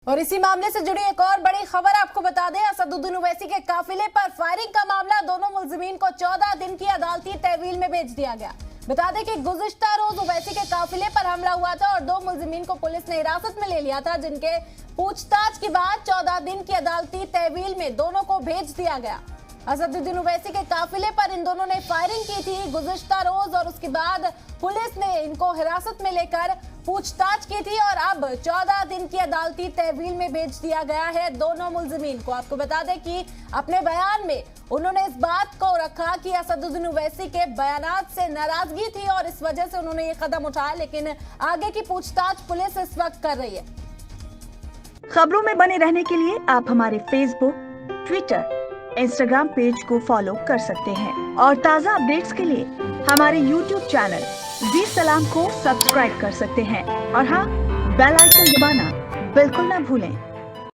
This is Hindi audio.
और इसी मामले से जुड़ी एक और बड़ी खबर आपको बता दें, असदुद्दीन ओवैसी के काफिले पर फायरिंग का मामला, दोनों मुलजिमीन को 14 दिन की अदालती तहवील में भेज दिया गया। बता दें कि गुज़िश्ता रोज ओवैसी के काफिले पर हमला हुआ था और 2 मुलजिमीन को पुलिस ने हिरासत में ले लिया था, जिनके पूछताछ के बाद 14 दिन की अदालती तहवील में दोनों को भेज दिया गया। असदुद्दीन ओवैसी के काफिले पर इन दोनों ने फायरिंग की थी गुज़िश्ता रोज और उसके बाद पुलिस ने इनको हिरासत में लेकर पूछताछ की थी और अब 14 दिन की अदालती तहवील में भेज दिया गया है दोनों मुलजिमीन को। आपको बता दें कि अपने बयान में उन्होंने इस बात को रखा कि असदुद्दीन ओवैसी के बयानात से नाराजगी थी और इस वजह से उन्होंने ये कदम उठाया, लेकिन आगे की पूछताछ पुलिस इस वक्त कर रही है। खबरों में बने रहने के लिए आप हमारे फेसबुक, ट्विटर, इंस्टाग्राम पेज को फॉलो कर सकते हैं और ताज़ा अपडेट्स के लिए हमारे यूट्यूब चैनल जी सलाम को सब्सक्राइब कर सकते हैं और हाँ, बेल आइकन दबाना बिल्कुल ना भूलें।